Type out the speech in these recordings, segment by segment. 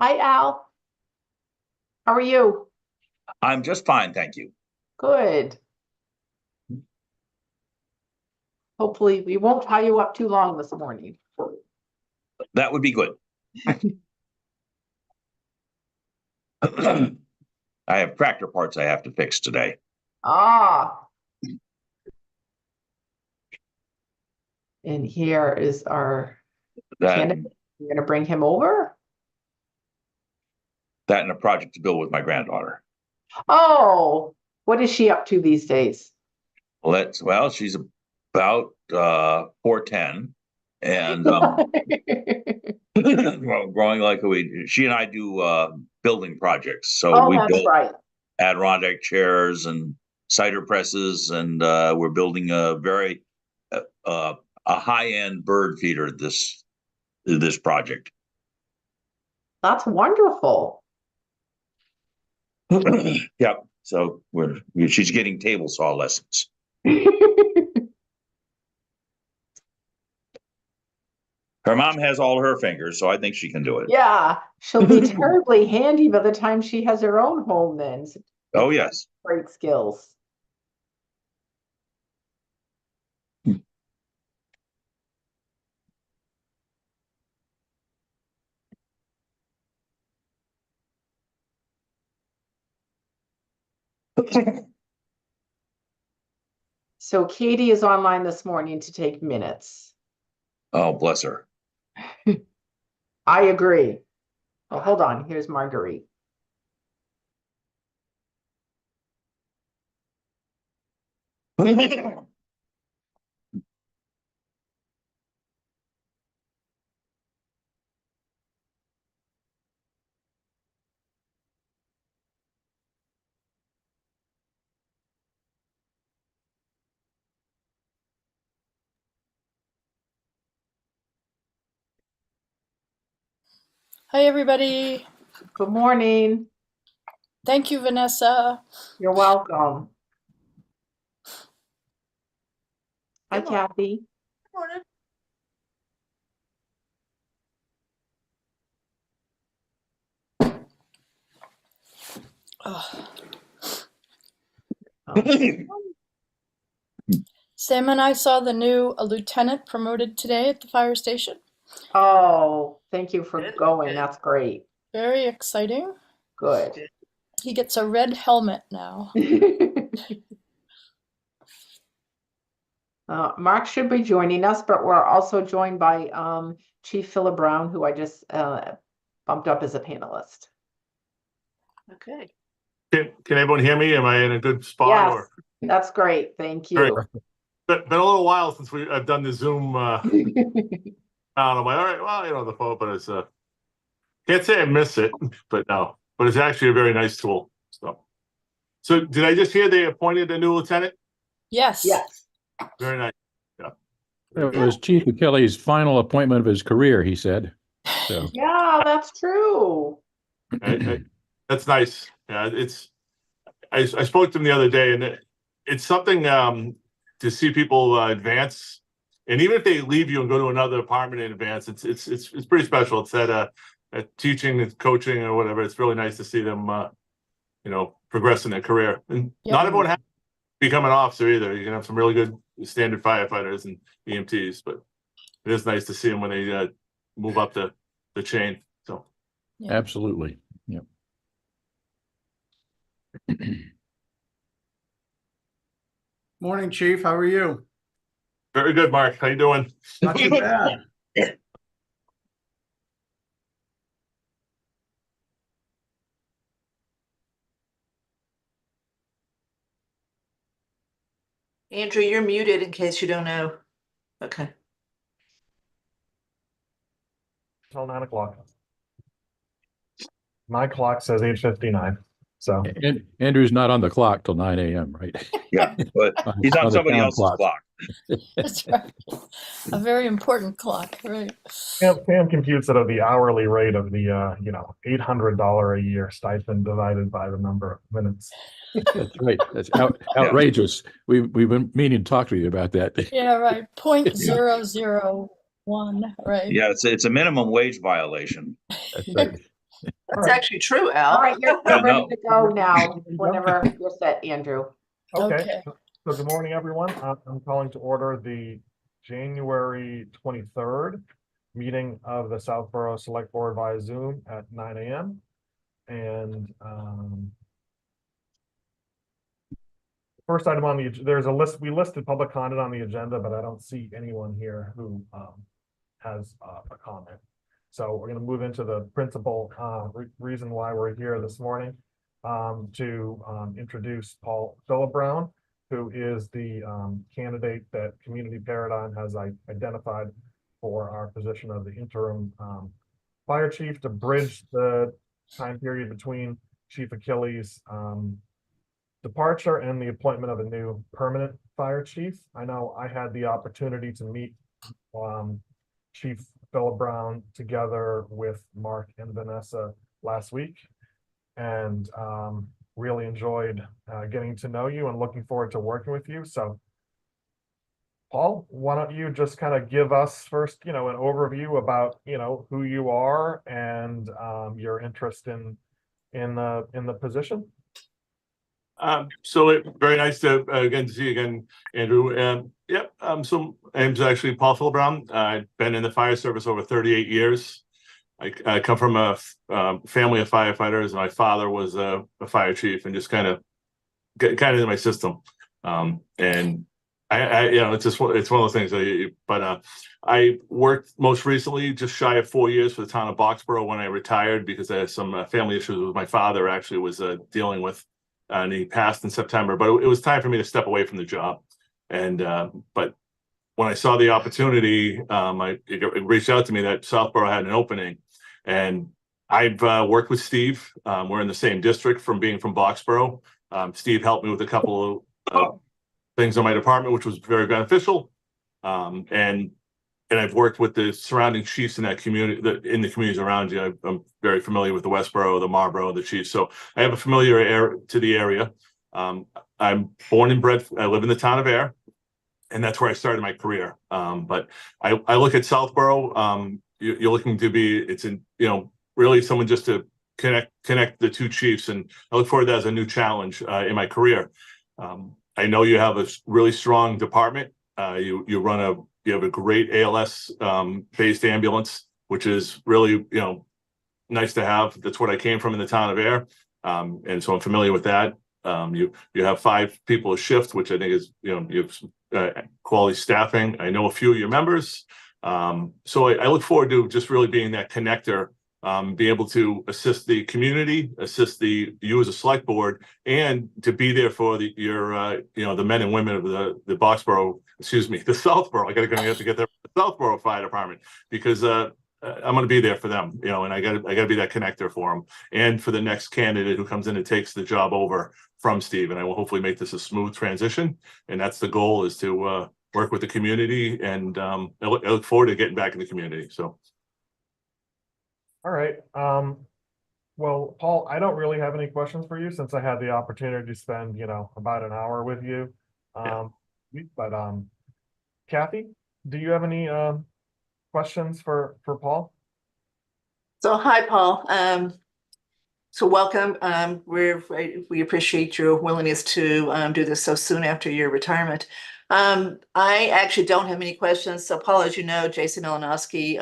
Hi, Al. How are you? I'm just fine, thank you. Good. Hopefully, we won't tie you up too long this morning. That would be good. I have tractor parts I have to fix today. Ah, and here is our That candidate. You're going to bring him over? that and a project to build with my granddaughter. Oh, what is she up to these days? Well, she's about 4'10", and growing like a weed. She and I do building projects, so Oh, we that's built right. Adirondack chairs and cider presses, and we're building a high-end bird feeder this project. That's wonderful. Yep. So she's getting table saw lessons. Her mom has all her fingers, so I think she can do it. Yeah, she'll be terribly handy by the time she has her own home then. Oh, yes. Great skills. So Katie is online this morning to take minutes. Oh, bless her. I agree. Oh, hold on. Here's Marguerite. Hi, everybody. Good morning. Thank you, Vanessa. You're welcome. Hi, Good morning. Kathy. Good morning. Sam and I saw the new lieutenant promoted today at the fire station. Oh, thank you for going. That's great. Very exciting. Good. He gets a red helmet now. Mark should be joining us, but we're also joined by Chief Philip Brown, who I just bumped up as a panelist. Okay. Can everyone hear me? Am I in a good spot? Yes, Or that's great. Thank Great. you. been a little while since I've done the Zoom. I don't know. All right. Well, the phone, but it's can't say I miss it, but no. But it's actually a very nice tool. So did I just hear they appointed a new lieutenant? Yes. Yes. Very nice. It was Chief Achilles' final appointment of his career, he said. So Yeah, that's true. That's nice. Yeah, I spoke to him the other day, and it's something to see people advance. And even if they leave you and go to another department in advance, it's pretty special. It's that teaching and coaching or whatever. It's really nice to see them, progress in their career. And not everyone has to become an officer either. You can have some really good standard firefighters and EMTs, but it is nice to see them when they move up the chain. So absolutely. Yep. Morning, Chief. How are you? very good, Mark. How you doing? Not too bad. Andrew, you're muted in case you don't know. Okay. Till 9 o'clock. My clock says 8:59. So And Andrew's not on the clock till 9 a.m., right? Yeah, but he's on the somebody town else's clock. That's right. A very important clock, right? Pam computes it at the hourly rate of the $800 a year stipend divided by the number of minutes. That's right. That's outrageous. We've been meaning to talk to you about that. Yeah, right. 0.001, right? Yeah, it's a minimum wage violation. That's right. That's right. actually true, All Al. right, you're Yeah, ready no. to go now, whenever you're set, Andrew. Okay, so good morning, everyone. I'm calling to order the January 23rd meeting of the Southborough Select Board via Zoom at 9 a.m. And first item on the, there's a list, we listed public comment on the agenda, but I don't see anyone here who has a comment. So we're going to move into the principal reason why we're here this morning to introduce Paul Philibrown, who is the candidate that Community Paradigm has identified for our position of the interim fire chief to bridge the time period between Chief Achilles' departure and the appointment of a new permanent fire chief. I know I had the opportunity to meet Chief Philibrown together with Mark and Vanessa last week, and really enjoyed getting to know you and looking forward to working with you. So Paul, why don't you just kind of give us first, an overview about, who you are and your interest in the position. So very nice to again to see you again, Andrew. Yep. So my name's actually Paul Philibrown. I've been in the fire service over 38 years. I come from a family of firefighters. My father was a fire chief, and just kind of into my system. And I it's just it's one of those things. But I worked most recently just shy of 4 years for the town of Boxborough when I retired because I had some family issues with my father. Actually, was dealing with. And he passed in September, but it was time for me to step away from the job. And but when I saw the opportunity, it reached out to me that Southborough had an opening, and I've worked with Steve. We're in the same district from being from Boxborough. Steve helped me with a couple of things on my department, which was very beneficial. And I've worked with the surrounding chiefs in that community, in the communities around you. I'm very familiar with the Westboro, the Marlboro, the Chiefs. So I have a familiar air to the area. I'm born and bred. I live in the town of Air, and that's where I started my career. But I look at Southborough. You're looking to be. It's in really someone just to connect the two chiefs, and I look forward to that as a new challenge in my career. I know you have a really strong department. You have a great ALS based ambulance, which is really, nice to have. That's what I came from in the town of Air. And so I'm familiar with that. You have 5 people a shift, which I think is, you have quality staffing. I know a few of your members. So I look forward to just really being that connector, be able to assist the community, assist you as a select board, and to be there for the men and women of the Boxborough, the Southborough. I got to get there, the Southborough Fire Department, because I'm going to be there for them, and I got to be that connector for them, and for the next candidate who comes in and takes the job over from Steve. And I will hopefully make this a smooth transition, and that's the goal, is to work with the community, and I look forward to getting back in the community. So. All right. Well, Paul, I don't really have any questions for you since I had the opportunity to spend, about an hour with you. But Kathy, do you have any questions for Paul? So hi, Paul. So welcome. We appreciate your willingness to do this so soon after your retirement. I actually don't have any questions. So Paul, as you know, Jason Malinowski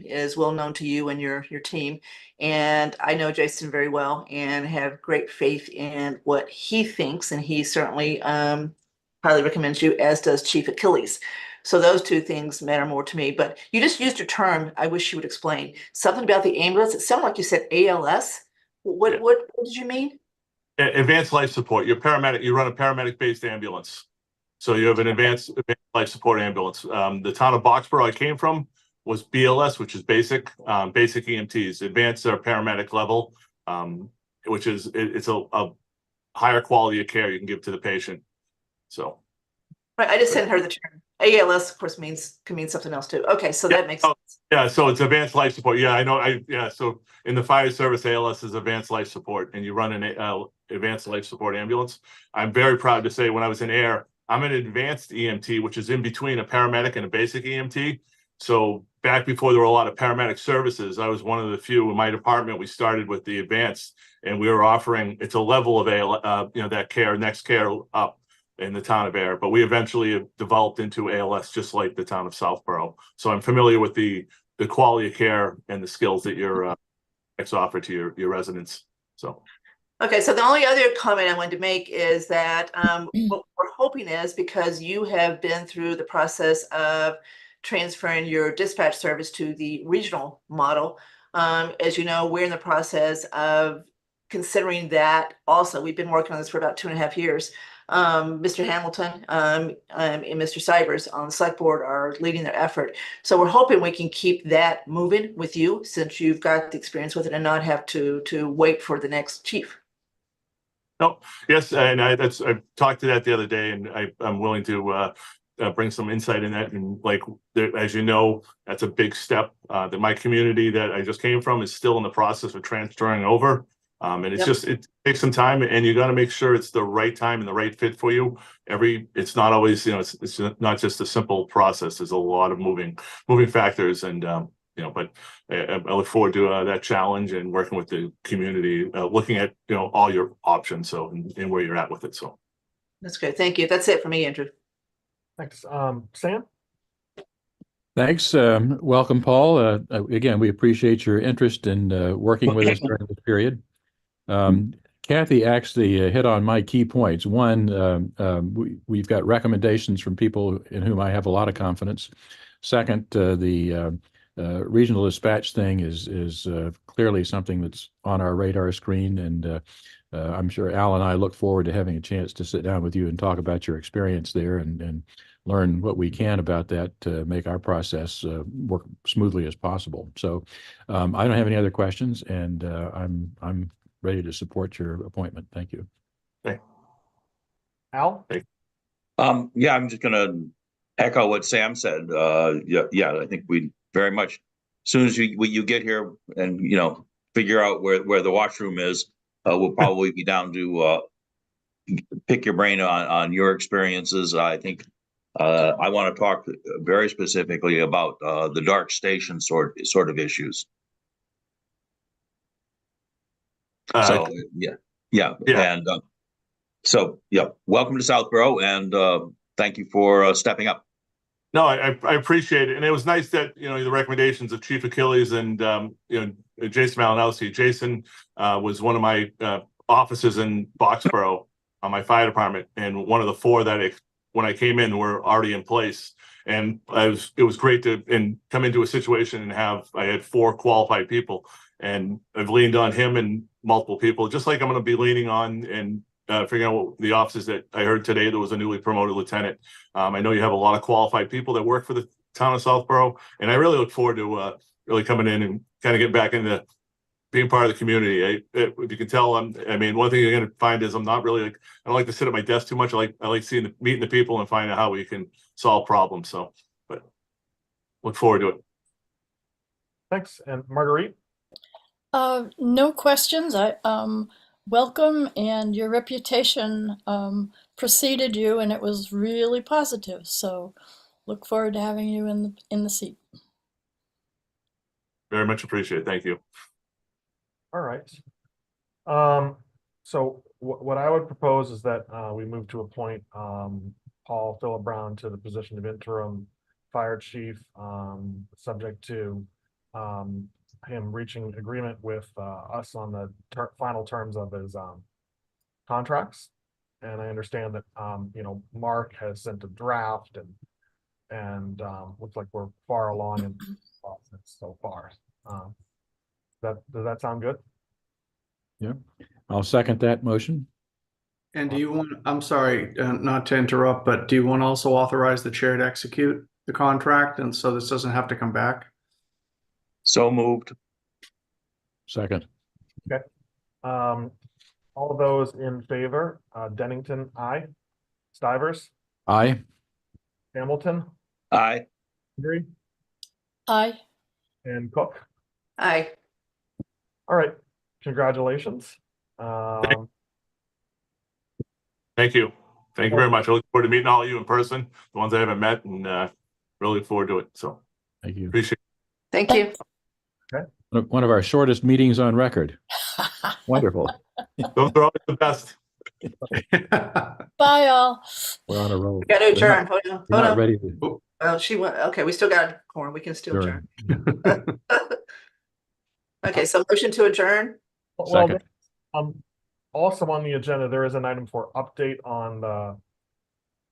is well known to you and your team. And I know Jason very well and have great faith in what he thinks. And he certainly highly recommends you, as does Chief Achilles. So those two things matter more to me. But you just used a term I wish you would explain. Something about the ambulance. It sounded like you said ALS. What did you mean? Advanced life support. You're paramedic. You run a paramedic-based ambulance. So you have an advanced life support ambulance. The town of Boxborough I came from was BLS, which is basic EMTs. Advanced are paramedic level, which is it's a higher quality of care you can give to the patient. So. Right, I just hadn't heard the term. ALS, of course, can mean something else too. Okay, so that makes sense. Yeah, so it's advanced life support. Yeah, I know. So in the fire service, ALS is advanced life support, and you run an advanced life support ambulance. I'm very proud to say when I was in Air, I'm an advanced EMT, which is in between a paramedic and a basic EMT. So back before there were a lot of paramedic services, I was one of the few in my department. We started with the advanced, and we were offering, it's a level of that care, next care up in the town of Air, but we eventually have developed into ALS, just like the town of Southborough. So I'm familiar with the quality of care and the skills that your offer to your residents. So. Okay, so the only other comment I wanted to make is that what we're hoping is, because you have been through the process of transferring your dispatch service to the regional model, as you know, we're in the process of considering that also. We've been working on this for about 2.5 years. Mr. Hamilton and Mr. Cybers on the select board are leading their effort. So we're hoping we can keep that moving with you, since you've got the experience with it, and not have to wait for the next chief. No, yes, and I talked to that the other day, and I'm willing to bring some insight in that. And like, as you know, that's a big step that my community that I just came from is still in the process of transferring over. And it's just, it takes some time, and you got to make sure it's the right time and the right fit for you. It's not always, it's not just a simple process. There's a lot of moving factors, and but I look forward to that challenge and working with the community, looking at all your options, so and where you're at with it. So That's good. Thank you. That's it for me, Andrew. Thanks. Sam? Thanks. Welcome, Paul. Again, we appreciate your interest in working with us during this period. Kathy actually hit on my key points. One, we've got recommendations from people in whom I have a lot of confidence. Second, the regional dispatch thing is clearly something that's on our radar screen, and I'm sure Al and I look forward to having a chance to sit down with you and talk about your experience there and learn what we can about that to make our process work smoothly as possible. So I don't have any other questions, and I'm ready to support your appointment. Thank you. Al? Yeah, I'm just gonna echo what Sam said. Yeah, I think we very much, as soon as you get here and figure out where the washroom is, we'll probably be down to pick your brain on your experiences. I think I want to talk very specifically about the dark station sort of issues. So yeah. And so welcome to Southborough, and thank you for stepping up. no, I appreciate it, and it was nice that the recommendations of Chief Achilles and Jason Malinowski. Jason was one of my officers in Boxborough on my fire department, and one of the 4 that when I came in were already in place. And it was great to come into a situation and I had 4 qualified people, and I've leaned on him and multiple people, just like I'm going to be leaning on and figuring out what the offices that I heard today. There was a newly promoted lieutenant. I know you have a lot of qualified people that work for the town of Southborough, and I really look forward to really coming in and kind of get back into being part of the community. If you can tell, one thing you're going to find is I'm not really I don't like to sit at my desk too much. I like meeting the people and finding out how we can solve problems. So, but look forward to it. Thanks. And Marguerite? No questions. I welcome, and your reputation preceded you, and it was really positive. So look forward to having you in the seat. Very much appreciated. Thank you. All right. So what I would propose is that we move to appoint Paul Philip Brown to the position of interim fire chief, subject to him reaching agreement with us on the final terms of his contracts. And I understand that Mark has sent a draft, and looks like we're far along in the process so far. Does that sound good? Yeah, I'll second that motion. And do you want, I'm sorry, not to interrupt, but do you want to also authorize the chair to execute the contract, and so this doesn't have to come back? So moved. Second. Okay. All those in favor, Dennington, aye. Stivers, Aye. Hamilton, Aye. Henry, Aye. and Cook. Aye. All right, congratulations. Thank you. Thank you very much. I look forward to meeting all of you in person, the ones I haven't met, and really look forward to it. So Thank you. appreciate it. Thank you. One of our shortest meetings on record. Wonderful. Those are always the best. Bye, all. We're on a roll. Got to We're adjourn. not- Hold on. we're Hold not on. ready to Oh, she went. Okay, we still got quorum. We can still adjourn. adjourn. Okay, so motion to adjourn. Well, Second. also on the agenda, there is an item for update on the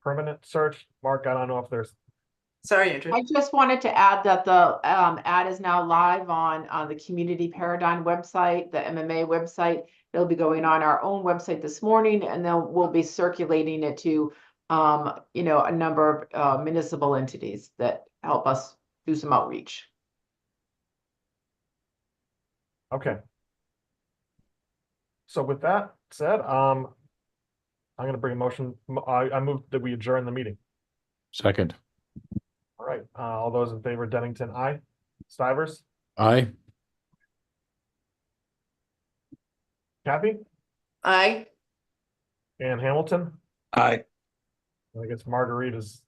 permanent search. Mark, I don't know if there's, Sorry, Andrew. I just wanted to add that the ad is now live on the Community Paradigm website, the MMA website. It'll be going on our own website this morning, and then we'll be circulating it to a number of municipal entities that help us do some outreach. okay. So with that said, I'm gonna bring a motion, I move that we adjourn the meeting. Second. All right, all those in favor, Dennington, aye. Stivers, Aye. Kathy, Aye. and Hamilton. Aye. I guess Marguerite is.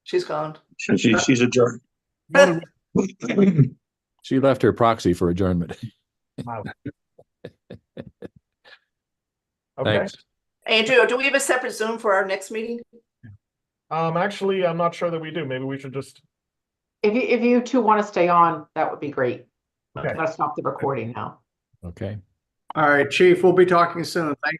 She's gone. She's adjourned. She left her proxy for adjournment. out. Okay, Thanks. Andrew, do we have a separate Zoom for our next meeting? actually, I'm not sure that we do. Maybe we should just, If you two want to stay on, that would be great. Okay. Let's stop the recording now. Okay. All right, Chief, we'll be talking soon. Thank